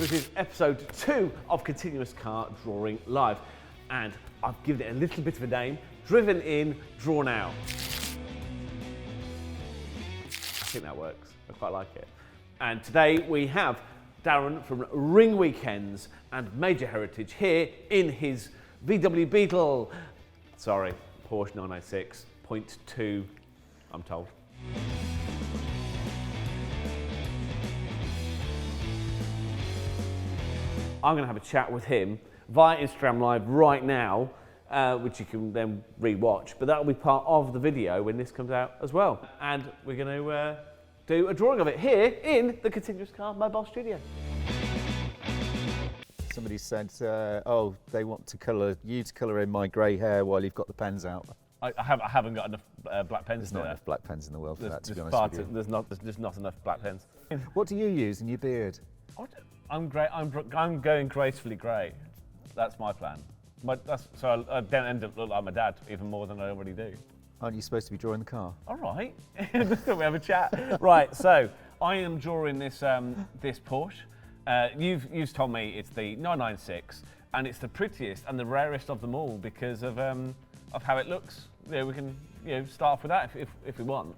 This is episode 2 of Continuous Car Drawing Live, and I've given it a little bit of a name: Driven In, Drawn Out. I think that works. I quite like it. And today we have Darren from Ring Weekends and Major Heritage here in his VW Beetle. Sorry, Porsche 996.2, I'm told. I'm going to have a chat with him via Instagram Live right now, which you can then re-watch, but that'll be part of the video when this comes out as well. And we're going to do a drawing of it here in the Continuous Car Mobile Studio. Somebody said, oh, they want to you to colour in my grey hair while you've got the pens out. I haven't got enough black pens. There's not enough black pens in the world for that, to be honest with you. There's just not enough black pens. What do you use in your beard? I'm going gracefully grey. That's my plan. So I don't end up looking like my dad even more than I already do. Aren't you supposed to be drawing the car? All right, we have a chat. Right, so I am drawing this this Porsche. You've told me it's the 996, and it's the prettiest and the rarest of them all because of how it looks. Yeah, we can start off with that if we want.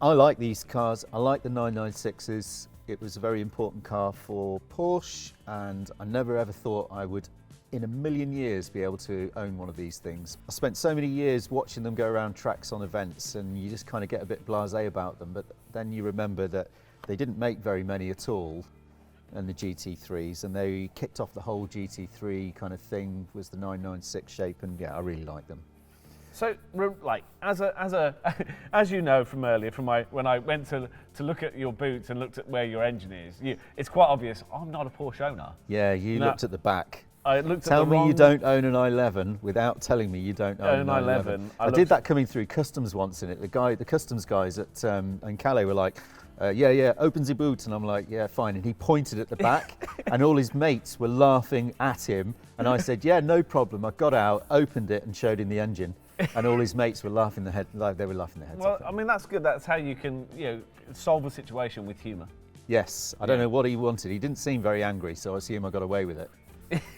I like these cars. I like the 996s. It was a very important car for Porsche, and I never ever thought I would in a million years be able to own one of these things. I spent so many years watching them go around tracks on events, and you just kind of get a bit blasé about them, but then you remember that they didn't make very many at all, and the GT3s, and they kicked off the whole GT3 kind of thing, was the 996 shape, and yeah, I really like them. So, like, as you know from earlier, when I went to look at your boots and looked at where your engine is, it's quite obvious I'm not a Porsche owner. Yeah, you looked at the back. I looked Tell at the me wrong... you don't own an i11 without telling me you don't own an i11. I did that coming through customs once in it. The customs guys at in Calais were like, yeah, open the boot, and I'm like, yeah, fine. And he pointed at the back, and all his mates were laughing at him. And I said, yeah, no problem. I got out, opened it, and showed him the engine. And all his mates were laughing their heads. Well, I mean, that's good. That's how you can, solve a situation with humour. Yes, I don't know what he wanted. He didn't seem very angry, so I assume I got away with it.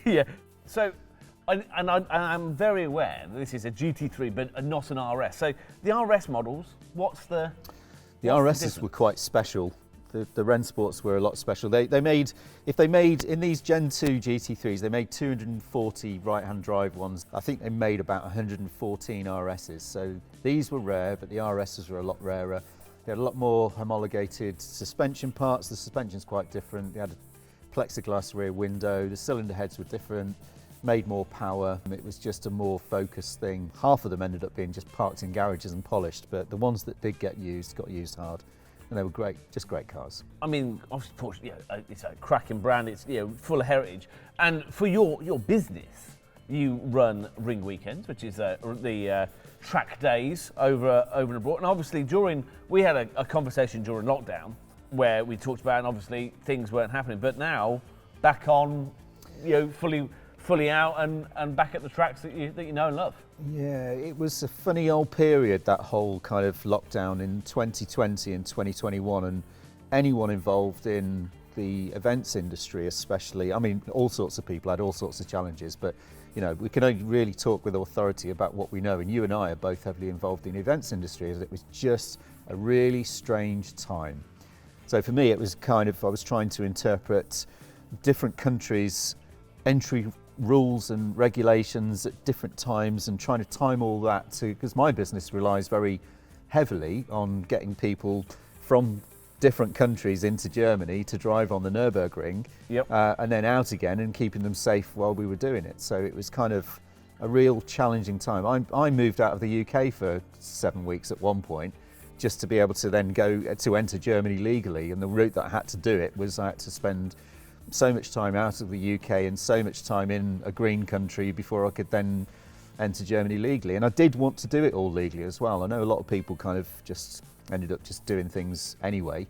Yeah. So, I'm very aware that this is a GT3, but not an RS. So, the RS models, The RSs were quite special. The Rennsports were a lot special. They made in these Gen 2 GT3s, they made 240 right-hand drive ones. I think they made about 114 RSs. So these were rare, but the RSs were a lot rarer. They had a lot more homologated suspension parts. The suspension's quite different. They had a plexiglass rear window. The cylinder heads were different, made more power. It was just a more focused thing. Half of them ended up being just parked in garages and polished, but the ones that did get used got used hard. And they were great, just great cars. I mean, obviously Porsche, it's a cracking brand. It's full of heritage. And for your business, you run Ring Weekends, which is the track days over and abroad. And obviously, we had a conversation during lockdown where we talked about, and obviously things weren't happening. But now, back on, fully out and back at the tracks that you know and love. Yeah, it was a funny old period, that whole kind of lockdown in 2020 and 2021, and anyone involved in the events industry especially, I mean, all sorts of people had all sorts of challenges, but we can only really talk with authority about what we know, and you and I are both heavily involved in the events industry, as it was just a really strange time. So for me, it was I was trying to interpret different countries' entry rules and regulations at different times and trying to time all that because my business relies very heavily on getting people from different countries into Germany to drive on the Nürburgring, and then out again and keeping them safe while we were doing it. So it was kind of a real challenging time. I moved out of the UK for 7 weeks at one point just to be able to then go to enter Germany legally, and the route that I had to do it was I had to spend so much time out of the UK and so much time in a green country before I could then enter Germany legally. And I did want to do it all legally as well. I know a lot of people kind of just ended up just doing things anyway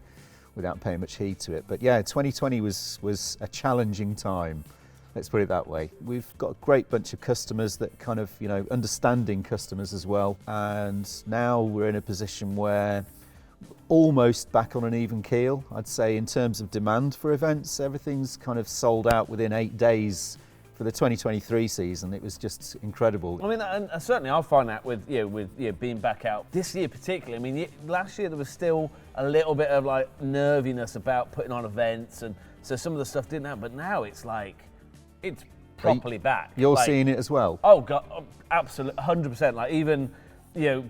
without paying much heed to it. But yeah, 2020 was a challenging time. Let's put it that way. We've got a great bunch of customers that kind of, understanding customers as well. And now we're in a position where almost back on an even keel. I'd say in terms of demand for events, everything's kind of sold out within 8 days for the 2023 season. It was just incredible. I mean, and certainly I find that with being back out this year particularly. I mean, last year there was still a little bit of like nerviness about putting on events, and so some of the stuff didn't happen. But now it's like it's properly back. You're like, seeing it as well. Oh God, absolutely, 100%. Like even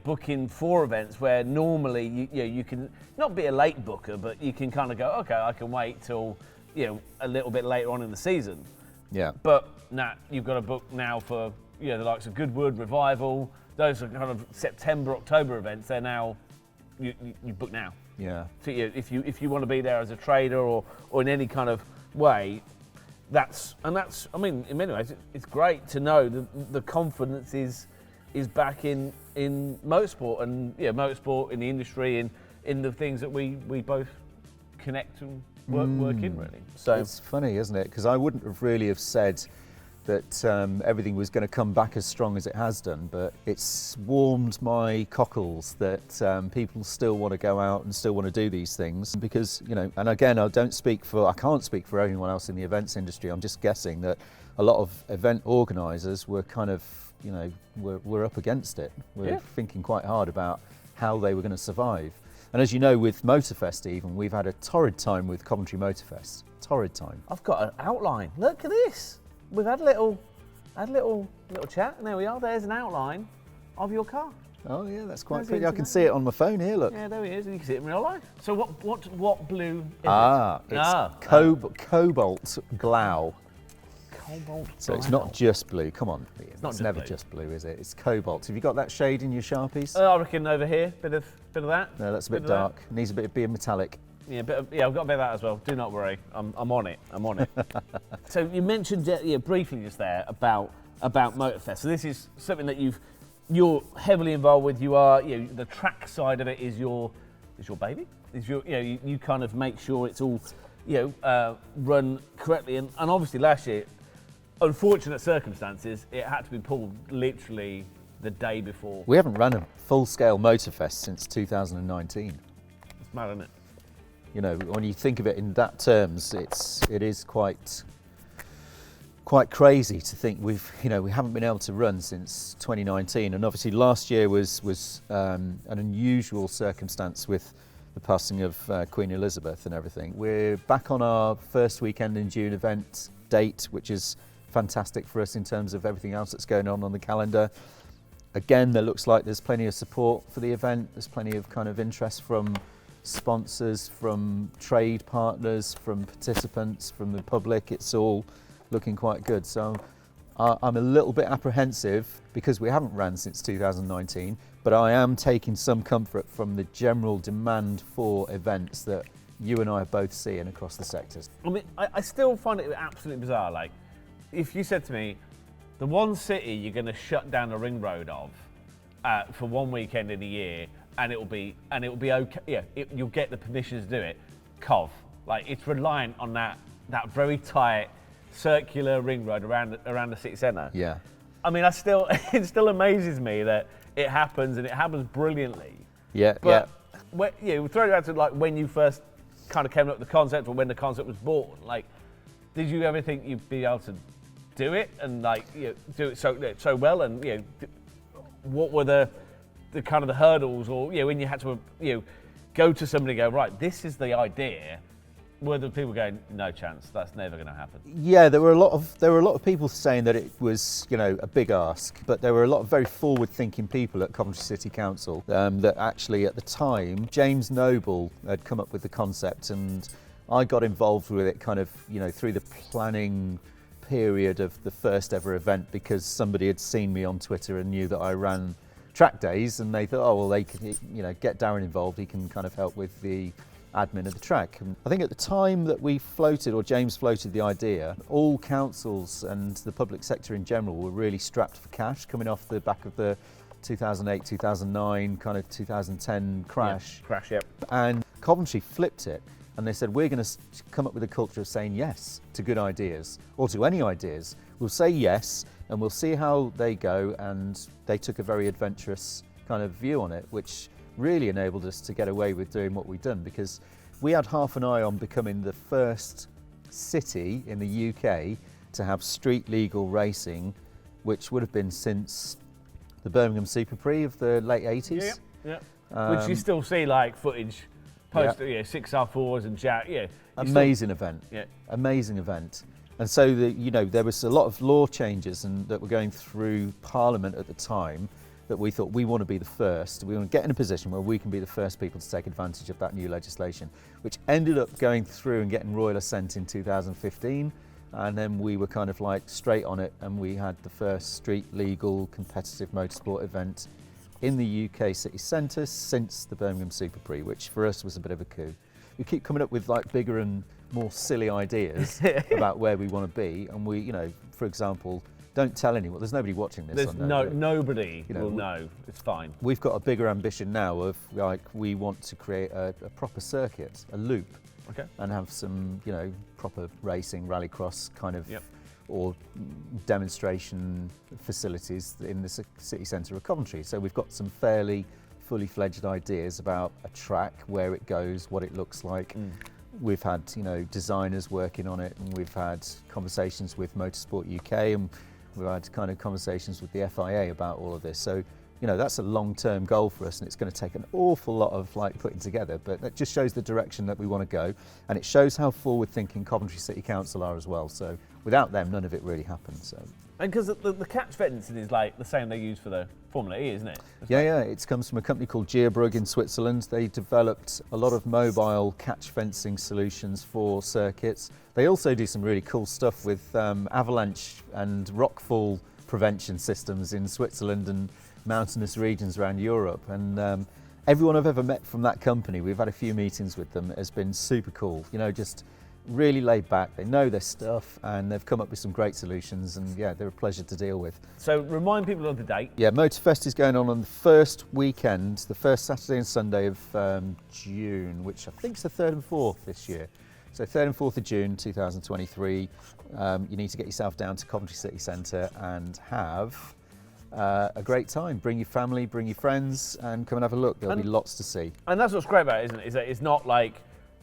booking 4 events where normally you can not be a late booker, but you can kind of go, okay, I can wait till a little bit later on in the season. Yeah. But now you've got to book now for the likes of Goodwood, Revival. Those are kind of September, October events. They're now you book now. Yeah. So if you want to be there as a trader or in any kind of way, that's I mean in many ways it's great to know that the confidence is back in motorsport and motorsport in the industry in the things that we both connect and work in really. So it's funny, isn't it? Because I wouldn't have really have said that everything was going to come back as strong as it has done, but it's warmed my cockles that people still want to go out and still want to do these things because, and again, I can't speak for anyone else in the events industry. I'm just guessing that a lot of event organisers were kind of, we're up against it. We're thinking quite hard about how they were going to survive. And as you know, with Motorfest even, we've had a torrid time with Coventry Motorfest. Torrid time. I've got an outline. Look at this. We've had a little chat, and there we are. There's an outline of your car. Oh yeah, that's quite pretty. I can see it on my phone here. Look. Yeah, there he is. And you can see it in real life. So what blue is it? It's cobalt glow. Cobalt. So it's not just blue. Come on, it's never blue. just blue, is it? It's cobalt. Have you got that shade in your Sharpies? I reckon over here, bit of that. No, that's a bit dark. It needs a bit of being metallic. Yeah, I've got a bit of that as well. Do not worry, I'm on it. So you mentioned briefly just there about Motorfest. So this is something that you're heavily involved with. You are the track side of it is your baby. Is your you kind of make sure it's all run correctly. And obviously last year, unfortunate circumstances, it had to be pulled literally the day before. We haven't run a full-scale Motorfest since 2019. It's mad, isn't it? When you think of it in that terms, it is quite crazy to think we haven't been able to run since 2019, and obviously last year was an unusual circumstance with the passing of Queen Elizabeth and everything. We're back on our first weekend in June event date, which is fantastic for us in terms of everything else that's going on the calendar. Again, there looks like there's plenty of support for the event. There's plenty of kind of interest from sponsors, from trade partners, from participants, from the public. It's all looking quite good. So I'm a little bit apprehensive because we haven't ran since 2019, but I am taking some comfort from the general demand for events that you and I are both seeing across the sectors. I mean, I still find it absolutely bizarre. Like, if you said to me, the one city you're going to shut down the ring road of for one weekend in a year, and it'll be okay. Yeah, you'll get the permission to do it. Cov, like it's reliant on that very tight circular ring road around the city centre. Yeah. I mean, it still amazes me that it happens and it happens brilliantly. Yeah. But throw it out to like when you first kind of came up with the concept or when the concept was born. Like, did you ever think you'd be able to do it and do it so well? And what were the kind of the hurdles, or when you had to go to somebody and go, right, this is the idea, were the people going, no chance, that's never going to happen? Yeah, there were a lot of people saying that it was a big ask, but there were a lot of very forward-thinking people at Coventry City Council that actually at the time, James Noble had come up with the concept, and I got involved with it kind of through the planning period of the first ever event because somebody had seen me on Twitter and knew that I ran track days, and they thought, oh well, they can get Darren involved. He can kind of help with the admin of the track. And I think at the time that we floated, or James floated the idea, all councils and the public sector in general were really strapped for cash, coming off the back of the 2008, 2009, kind of 2010 crash. Yep. And Coventry flipped it, and they said, we're going to come up with a culture of saying yes to good ideas, or to any ideas. We'll say yes, and we'll see how they go, and they took a very adventurous kind of view on it, which really enabled us to get away with doing what we've done, because we had half an eye on becoming the first city in the UK to have street legal racing, which would have been since the Birmingham Super Prix of the late 80s. Yeah. Which you still see like footage, post 6R4s and Jack. Yeah. Amazing event. Yeah. Amazing event. And so there was a lot of law changes that were going through Parliament at the time, that we thought we want to be the first. We want to get in a position where we can be the first people to take advantage of that new legislation, which ended up going through and getting royal assent in 2015. And then we were kind of like straight on it, and we had the first street legal competitive motorsport event in the UK city centre since the Birmingham Super Prix, which for us was a bit of a coup. We keep coming up with like bigger and more silly ideas about where we want to be, and we, for example, don't tell anyone. There's nobody watching this. There's nobody will know. It's fine. We've got a bigger ambition now of like, we want to create a proper circuit, a loop. Okay. And have some, proper racing, rallycross kind of, or demonstration facilities in the city centre of Coventry. So we've got some fairly fully fledged ideas about a track, where it goes, what it looks like. We've had, designers working on it, and we've had conversations with Motorsport UK, and we've had kind of conversations with the FIA about all of this. So, that's a long-term goal for us, and it's going to take an awful lot of like putting together, but that just shows the direction that we want to go, and it shows how forward-thinking Coventry City Council are as well. So without them, none of it really happens. So. And because the catch fencing is like the same they use for the Formula E, isn't it? It comes from a company called Gierbrugg in Switzerland. They developed a lot of mobile catch fencing solutions for circuits. They also do some really cool stuff with avalanche and rockfall prevention systems in Switzerland and mountainous regions around Europe. And everyone I've ever met from that company, we've had a few meetings with them, has been super cool. Just really laid back. They know their stuff, and they've come up with some great solutions, and they're a pleasure to deal with. So remind people of the date. Yeah, Motorfest is going on the first weekend, the first Saturday and Sunday of June, which I think is the 3rd and 4th this year. So 3rd and 4th of June 2023, you need to get yourself down to Coventry City Centre and have a great time. Bring your family, bring your friends, and come and have a look. There'll be lots to see. And that's what's great about it, isn't it? Is that it's not like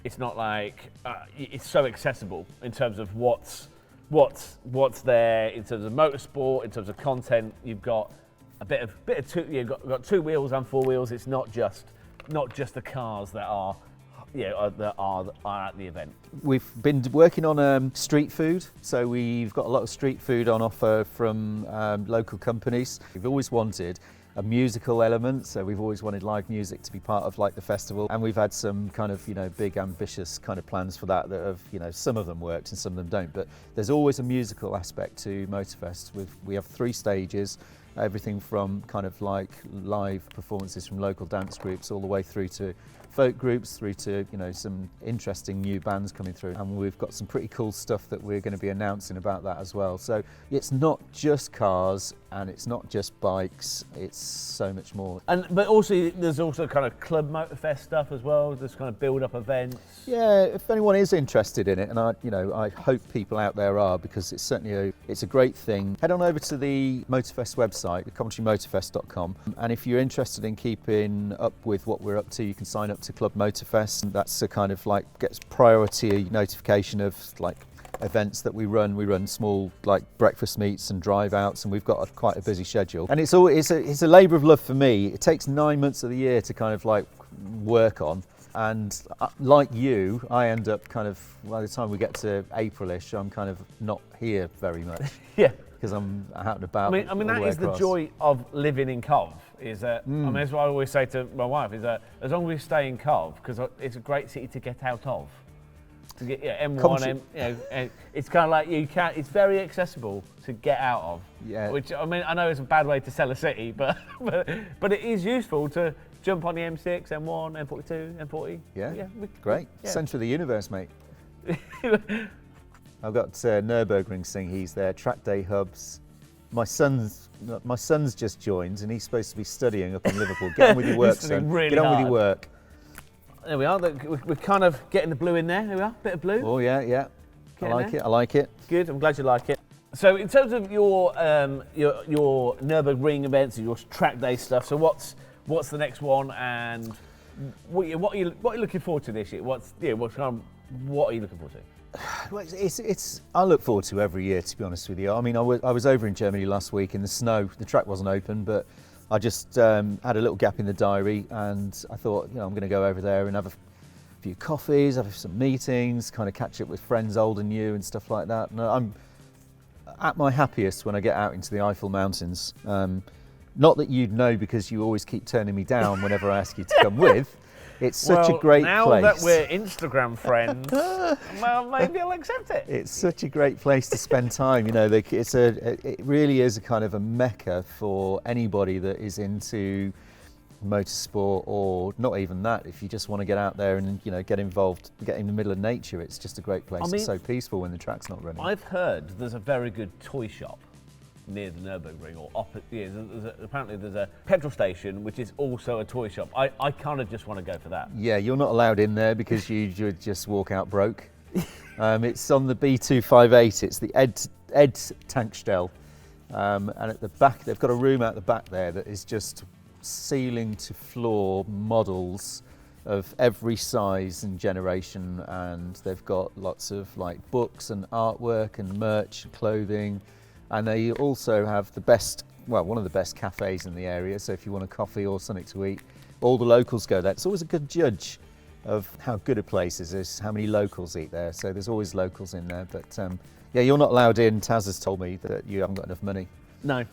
it's so accessible in terms of what's there in terms of motorsport, in terms of content. You've got a bit of two. You've got 2 wheels and 4 wheels. It's not just the cars that are at the event. We've been working on street food, so we've got a lot of street food on offer from local companies. We've always wanted a musical element, so we've always wanted live music to be part of like the festival, and we've had some kind of big ambitious kind of plans for that have some of them worked and some of them don't, but there's always a musical aspect to Motorfest. We have 3 stages, everything from kind of like live performances from local dance groups all the way through to folk groups, through to some interesting new bands coming through, and we've got some pretty cool stuff that we're going to be announcing about that as well. So it's not just cars and it's not just bikes, it's so much more. But also there's also kind of Club Motorfest stuff as well. There's kind of build up events. Yeah, if anyone is interested in it, and I hope people out there are, because it's certainly it's a great thing. Head on over to the Motorfest website, coventrymotorfest.com, and if you're interested in keeping up with what we're up to, you can sign up to Club Motorfest. That's a kind of like gets priority notification of like events that we run. We run small like breakfast meets and drive outs, and we've got quite a busy schedule. And it's a labour of love for me. It takes 9 months of the year to kind of like work on. And like you, I end up kind of, by the time we get to April-ish, I'm kind of not here very much. Yeah. Because I'm out and about. I mean that is the joy of living in Cov. Is that I mean, that's what I always say to my wife. Is that as long as we stay in Cov, because it's a great city to get out of. To get M1, it's kind of like you can. It's very accessible to get out of. Yeah. Which I mean, I know it's a bad way to sell a city, but it is useful to jump on the M6, M1, M42, M40. Yeah. Great. Yeah. Centre of the universe, mate. I've got Nürburgring He's there. Track day hubs. My son's just joined, and he's supposed to be studying up in Liverpool. Get on with your work, son. Really Get on hard. with your work. There we are. We're kind of getting the blue in there. There we are. Bit of blue. Oh yeah. I like it. Good. I'm glad you like it. So in terms of your Nürburgring events and your track day stuff, so what's what's the next one, and what are you looking forward to this year? What are you looking forward to? Well, it's I look forward to every year, to be honest with you. I mean, I was over in Germany last week in the snow. The track wasn't open, but I just had a little gap in the diary, and I thought, I'm going to go over there and have a few coffees, have some meetings, kind of catch up with friends old and new and stuff like that. And I'm at my happiest when I get out into the Eifel Mountains. Not that you'd know, because you always keep turning me down whenever I ask you to come with. It's such a great now place. Now that we're Instagram friends, well, maybe I'll accept it. It's such a great place to spend time. It really is a kind of a mecca for anybody that is into motorsport, or not even that. If you just want to get out there and get involved, get in the middle of nature, it's just a great place. It's so peaceful when the track's not running. I've heard there's a very good toy shop near the Nürburgring, or apparently there's a petrol station which is also a toy shop. I kind of just want to go for that. Yeah, you're not allowed in there because you would just walk out broke. It's on the B258. It's the Ed Tankstelle, and at the back they've got a room out the back there that is just ceiling to floor models of every size and generation, and they've got lots of books and artwork and merch, clothing. And they also have one of the best cafes in the area. So if you want a coffee or something to eat, all the locals go there. It's always a good judge of how good a place is how many locals eat there. So there's always locals in there. But you're not allowed in. Taz has told me that you haven't got enough money. No,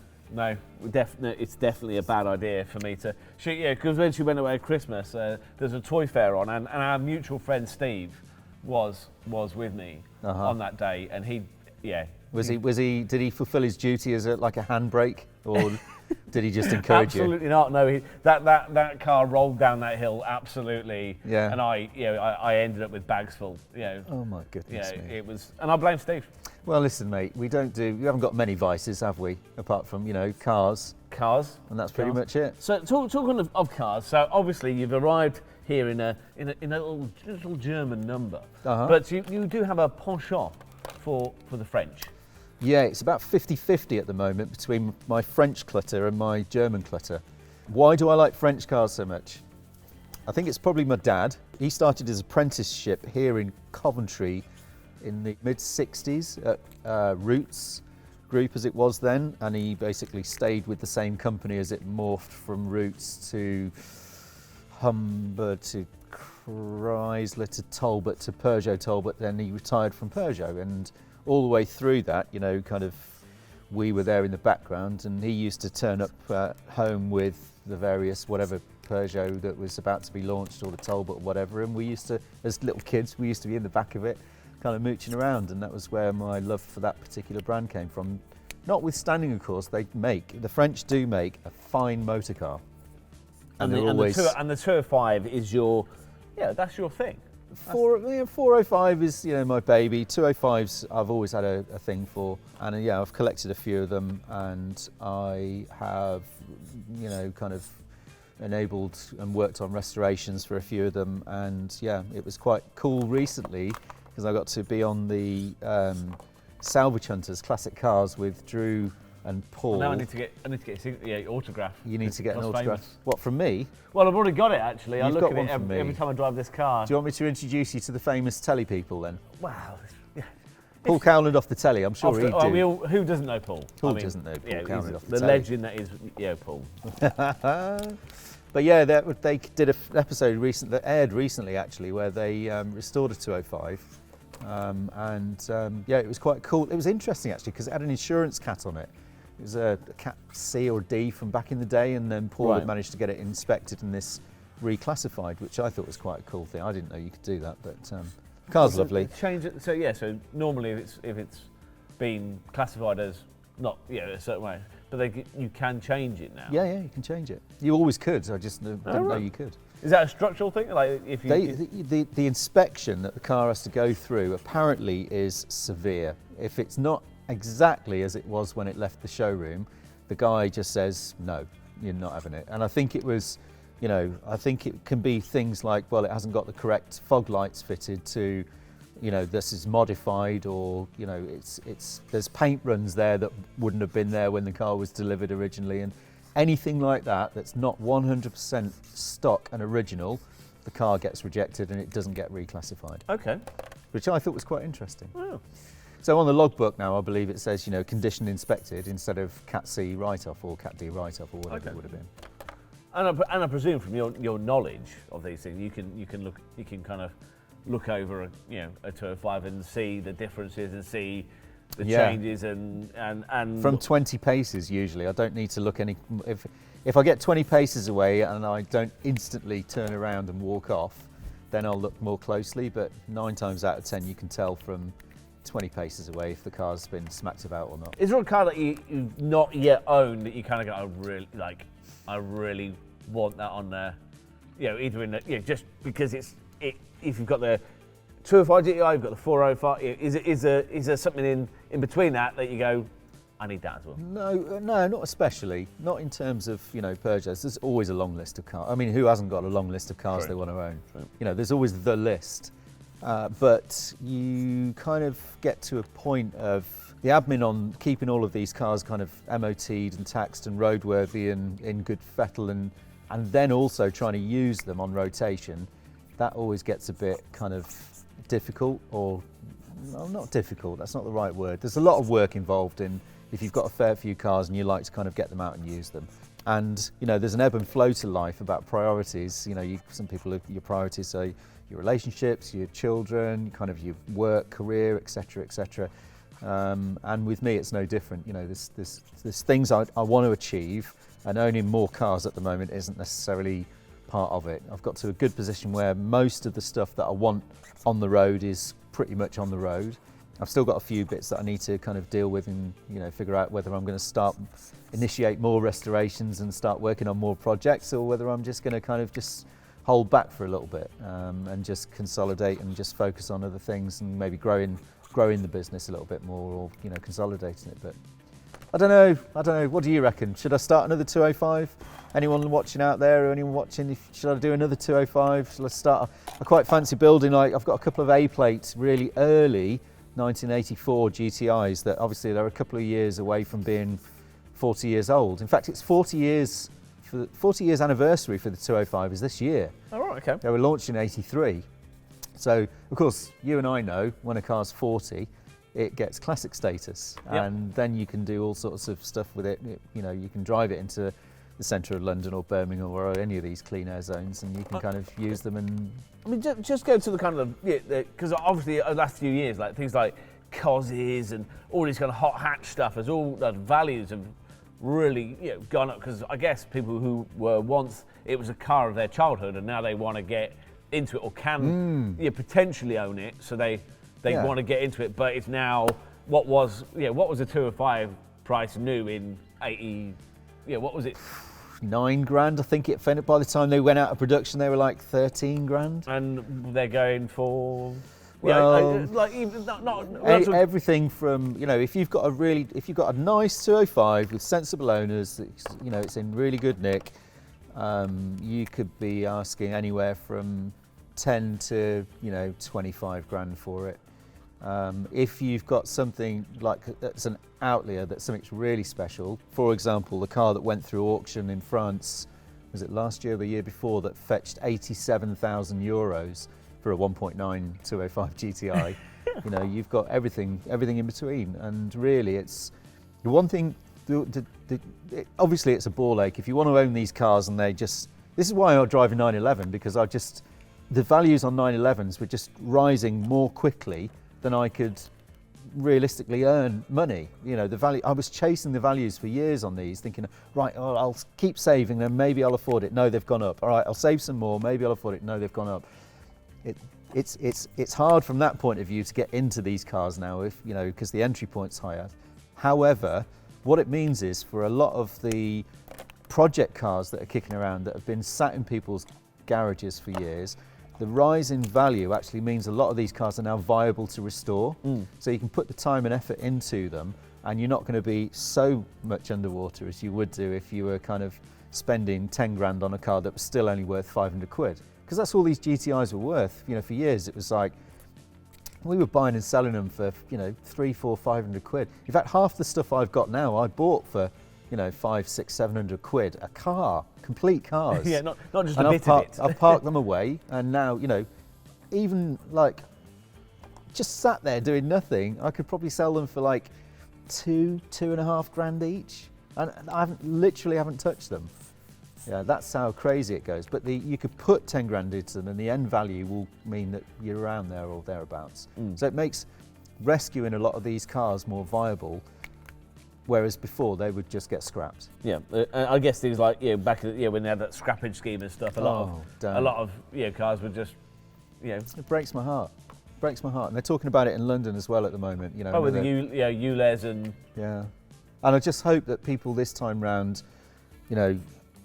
it's definitely a bad idea for me to shoot. Yeah, because when she went away at Christmas, there's a toy fair on, and our mutual friend Steve was with me on that day, and he. Did he fulfil his duty as a handbrake, or did he just encourage you? Absolutely not. No, that car rolled down that hill absolutely. Yeah. And I ended up with bags full. Oh my goodness me. It was, and I blame Steve. Well, listen, mate, we haven't got many vices, have we? Apart from cars. Cars. And that's pretty much it. So talking of cars, so obviously you've arrived here in a little German number, but you do have a penchant for the French. Yeah, it's about 50-50 at the moment between my French clutter and my German clutter. Why do I like French cars so much? I think it's probably my dad. He started his apprenticeship here in Coventry in the mid-60s at Roots Group, as it was then, and he basically stayed with the same company as it morphed from Roots to Humber to Chrysler to Talbot to Peugeot Talbot. Then he retired from Peugeot, and all the way through that, we were there in the background, and he used to turn up home with the various whatever Peugeot that was about to be launched, or the Talbot or whatever, and we used to, as little kids, we used to be in the back of it, kind of mooching around, and that was where my love for that particular brand came from. Notwithstanding, of course, the French do make a fine motor car. And the 205 is that's your thing. 405 is my baby. 205s I've always had a thing for, and I've collected a few of them, and I have kind of enabled and worked on restorations for a few of them, and it was quite cool recently because I got to be on the Salvage Hunters Classic Cars with Drew and Paul. Now I need to get a autograph. You need to get an autograph. Famous. What, from me? Well, I've already got it actually. I You've look got at one it from me. every time I drive this car. Do you want me to introduce you to the famous telly people then? Wow. Paul Cowland off the telly, I'm sure he'd do. Who doesn't know Paul? Paul doesn't know Paul Cowland off the telly. The legend that is Paul. But they did an episode that aired recently actually, where they restored a 205. It was quite cool. It was interesting actually because it had an insurance cat on it. It was a cat C or D from back in the day, and then Paul had managed to get it inspected and this reclassified, which I thought was quite a cool thing. I didn't know you could do that, but car's lovely. Change it. So normally if it's been classified as not a certain way, but you can change it now. Yeah, you can change it. You always could. I just didn't know you could. Is that a structural thing? Like the inspection that the car has to go through apparently is severe. If it's not exactly as it was when it left the showroom, the guy just says, no, you're not having it. And I think it was, I think it can be things like, well, it hasn't got the correct fog lights fitted to, this is modified, or, there's paint runs there that wouldn't have been there when the car was delivered originally. And anything like that that's not 100% stock and original, the car gets rejected and it doesn't get reclassified. Okay. Which I thought was quite interesting. Oh. So on the logbook now, I believe it says, condition inspected instead of Cat C write-off or Cat D write-off or whatever it would have been. And I presume from your knowledge of these things, you can kind of look over a 205 and see the differences and see the changes and from 20 paces usually. I don't need to look any. If I get 20 paces away and I don't instantly turn around and walk off, then I'll look more closely. But 9 times out of 10, you can tell from 20 paces away if the car's been smacked about or not. Is there a car that you've not yet owned that you kind of go, I really want that on there? Either in the, just because if you've got the 205 GTI, you've got the 405. Is there something in between that you go, I need that as well? No, not especially. Not in terms of purchase. There's always a long list of cars. I mean, who hasn't got a long list of cars they want to own? True. There's always the list. But you kind of get to a point of the admin on keeping all of these cars kind of MOT'd and taxed and roadworthy and in good fettle and then also trying to use them on rotation. That always gets a bit kind of difficult, or no, not difficult, that's not the right word. There's a lot of work involved in if you've got a fair few cars and you like to kind of get them out and use them. And there's an ebb and flow to life about priorities. Some people, your priorities are your relationships, your children, kind of your work, career, etc., etc. And with me, it's no different. There's things I want to achieve, and owning more cars at the moment isn't necessarily part of it. I've got to a good position where most of the stuff that I want on the road is pretty much on the road. I've still got a few bits that I need to kind of deal with and figure out whether I'm going to initiate more restorations and start working on more projects, or whether I'm just going to kind of just hold back for a little bit and just consolidate and just focus on other things and maybe growing the business a little bit more, or consolidating it. But I don't know. What do you reckon? Should I start another 205? Anyone watching out there, or anyone watching, should I do another 205? Let's start. I quite fancy building, I've got a couple of A-plates, really early 1984 GTIs that obviously they're a couple of years away from being 40 years old. In fact, it's 40 years anniversary for the 205 is this year. Oh, right, okay. They were launched in 83. So, of course, you and I know when a car's 40, it gets classic status, and then you can do all sorts of stuff with it. You can drive it into the centre of London or Birmingham or any of these clean air zones, and you can kind of use them. And I mean, just go to the kind of because obviously the last few years, like things like COSs and all these kind of hot hatch stuff, as all the values have really gone up. Because I guess people who were once it was a car of their childhood, and now they want to get into it or can potentially own it, so they want to get into it. But it's now what was a 205 price new in 80? What was it? 9 grand, I think it. By the time they went out of production, they were like 13 grand. And they're going for everything from if you've got a nice 205 with sensible owners, it's in really good nick. You could be asking anywhere from 10 to 25 grand for it. If you've got something like that's an outlier, that's something's really special. For example, the car that went through auction in France, was it last year or the year before, that fetched 87,000 euros for a 1.9 205 GTI. You've got everything in between, and really it's the one thing. Obviously, it's a ball ache if you want to own these cars, and this is why I drive a 911, because the values on 911s were just rising more quickly than I could realistically earn money. The value, I was chasing the values for years on these, thinking, right, I'll keep saving them, maybe I'll afford it. No, they've gone up. All right, I'll save some more, maybe I'll afford it. No, they've gone up. It's hard from that point of view to get into these cars now, because the entry point's higher. However, what it means is, for a lot of the project cars that are kicking around that have been sat in people's garages for years, the rise in value actually means a lot of these cars are now viable to restore. So you can put the time and effort into them, and you're not going to be so much underwater as you would do if you were kind of spending 10 grand on a car that was still only worth 500 quid. Because that's all these GTIs were worth. For years it was like, we were buying and selling them for 300, 400, 500 quid. In fact, half the stuff I've got now I bought for you know, 500, 600, 700 quid a car, complete cars. Yeah, not just And a bit of it. I've parked them away, and now, you know, even like just sat there doing nothing, I could probably sell them for like 2.5 grand each, and I literally haven't touched them. Yeah, that's how crazy it goes. But you could put 10 grand into them, and the end value will mean that you're around there or thereabouts. So it makes rescuing a lot of these cars more viable, whereas before they would just get scrapped. Yeah, I guess things like back when they had that scrappage scheme and stuff, a lot of cars would just It breaks my heart. Breaks my heart. And they're talking about it in London as well at the moment. You know, with the ULEZ and and I just hope that people this time round, you know,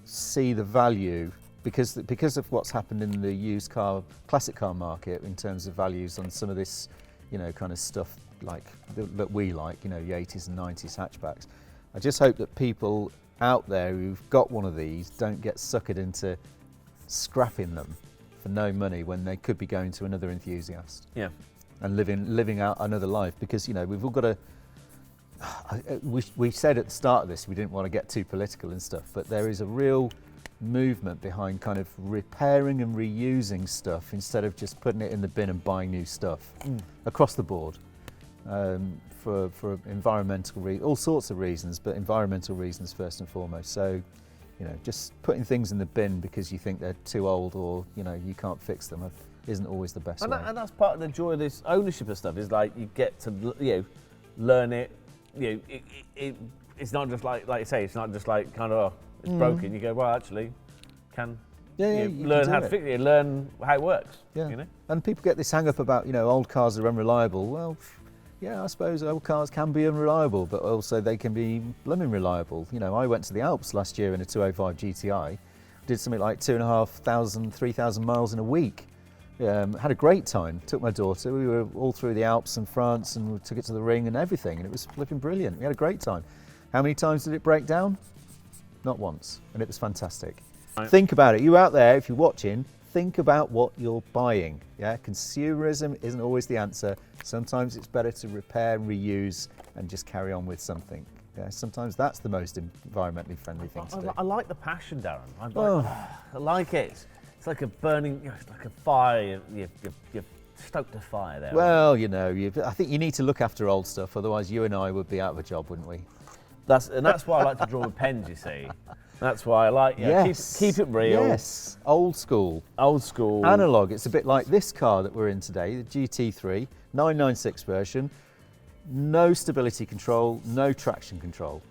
see the value because of what's happened in the used car, classic car market in terms of values on some of this, you know, kind of stuff like that we like, you know, the 80s and 90s hatchbacks. I just hope that people out there who've got one of these don't get suckered into scrapping them for no money when they could be going to another enthusiast. Yeah. And living out another life, because, you know, we've all got to. We said at the start of this we didn't want to get too political and stuff, but there is a real movement behind kind of repairing and reusing stuff instead of just putting it in the bin and buying new stuff across the board, for environmental all sorts of reasons, but environmental reasons first and foremost. So, you know, just putting things in the bin because you think they're too old or, you know, you can't fix them isn't always the best way. And that's part of the joy of this ownership of stuff, is like you get to learn it. It's not just like you say, it's not just like kind of it's broken. You go, well, actually, you learn how to fix it, learn how it works. Yeah. You know? And people get this hang up about, you know, old cars are unreliable. Well, yeah, I suppose old cars can be unreliable, but also they can be blooming reliable. You know, I went to the Alps last year in a 205 GTI, did something like 2,500, 3,000 miles in a week. Had a great time. Took my daughter. We were all through the Alps and France, and we took it to the ring and everything, and it was flipping brilliant. We had a great time. How many times did it break down? Not once, and it was fantastic. Right. Think about it. You out there, if you're watching, think about what you're buying. Yeah, consumerism isn't always the answer. Sometimes it's better to repair, reuse, and just carry on with something. Yeah, sometimes that's the most environmentally friendly thing to do. I like the passion, Darren. I like it. It's like a burning, it's like a fire. You've stoked a fire there. Well, you know, I think you need to look after old stuff. Otherwise, you and I would be out of a job, wouldn't we? That's why I like to draw with pens. You see, that's why I like. Keep it real. Yes, old school. Old school. Analog. It's a bit like this car that we're in today, the GT3 996 version. No stability control, no traction control.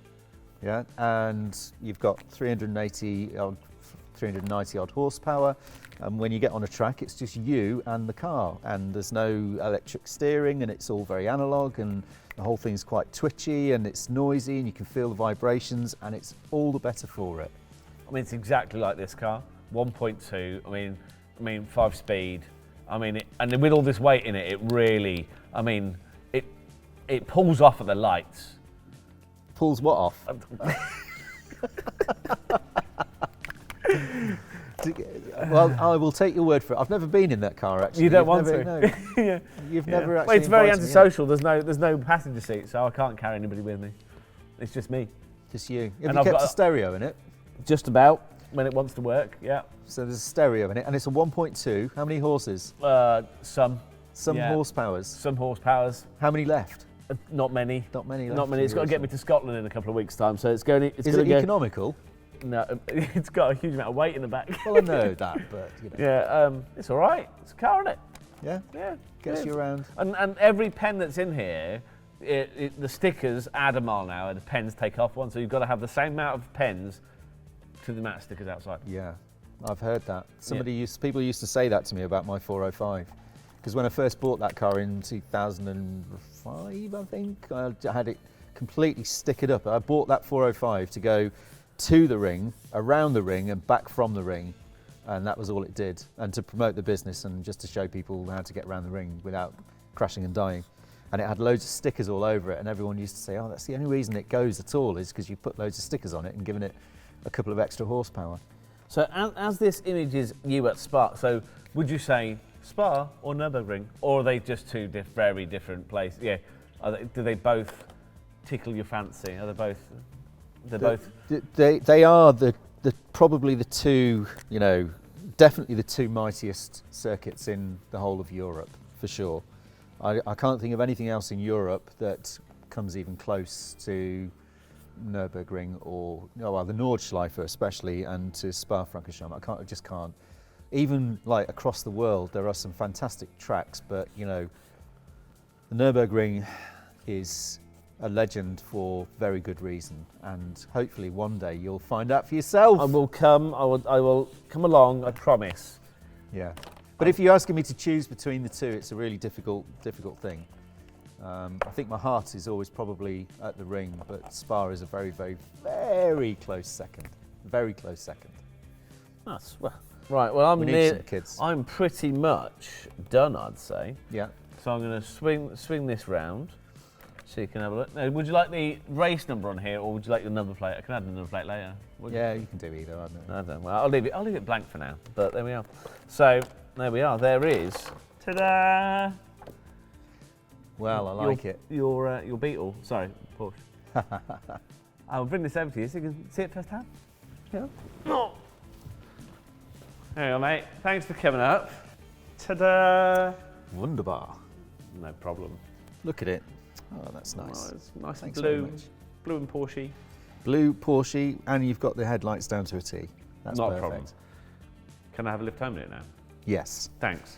Yeah, and you've got 390 odd horsepower, and when you get on a track it's just you and the car, and there's no electric steering, and it's all very analog, and the whole thing's quite twitchy and it's noisy, and you can feel the vibrations, and it's all the better for it. I mean, it's exactly like this car, 1.2. I mean 5-speed. I mean, and with all this weight in it, it really, I mean, it pulls off at the lights. Pulls what off? Well, I will take your word for it. I've never been in that car, actually. You don't want to? No. Yeah. You've never actually. Well, it's very invited me, antisocial. There's no passenger seat, so I can't carry anybody with me. It's just me. Just you. Have you kept a stereo in it? Just about, when it wants to work, yeah. So there's a stereo in it, and it's a 1.2. How many horses? Some horsepowers. Some horsepowers. How many left? Not many. Not many left. Not many. It's got to get me to Scotland in a couple of weeks' time, so it's going. Is it economical? No, it's got a huge amount of weight in the back. Well, I know that, but you know. Yeah, it's all right. It's a car, isn't it? Yeah. Yeah. Gets you around. And every pen that's in here, the stickers add a mile an hour, the pens take off one, so you've got to have the same amount of pens to the amount of stickers outside. Yeah, I've heard that. People used to say that to me about my 405. Because when I first bought that car in 2005, I think, I had it completely stickered up. I bought that 405 to go to the ring, around the ring, and back from the ring. And that was all it did. And to promote the business and just to show people how to get around the ring without crashing and dying. And it had loads of stickers all over it. And everyone used to say, oh, that's the only reason it goes at all, is because you put loads of stickers on it and given it a couple of extra horsepower. So as this image is you at Spa, so would you say Spa or Nürburgring, or are they just two very different places? Yeah, do they both tickle your fancy? Are they both? They're both. They are probably the two, definitely the two mightiest circuits in the whole of Europe, for sure. I can't think of anything else in Europe that comes even close to Nürburgring or the Nordschleife especially, and to Spa-Francorchamps. I just can't. Even like across the world, there are some fantastic tracks, but the Nürburgring is a legend for very good reason, and hopefully one day you'll find out for yourself. I will come along, I promise. Yeah. But if you're asking me to choose between the two, it's a really difficult thing. I think my heart is always probably at the Ring, but Spa is a very, very, very close second. Very close second. Nice. Well, right. Well, We need some kids. I'm pretty much done, I'd say. Yeah. So I'm going to swing this round, so you can have a look. Now, would you like the race number on here, or would you like the number plate? I can add the number plate later. Yeah, you can do either. I I don't know. Well, I'll leave it blank for now. But there we are. So there we are. There is. Ta-da! Well, I like it. Your Beetle. Sorry, Porsche. I'll bring this over to you so you can see it firsthand. Yeah. Oh. There you go, mate. Thanks for coming up. Ta-da! Wunderbar. No problem. Look at it. Oh, that's nice. Oh, it's nice and Thanks very blue. much. Blue and Porsche. Blue Porsche, and you've got the headlights down to a T. That's Not a perfect. problem. Can I have a lift home in it now? Yes. Thanks.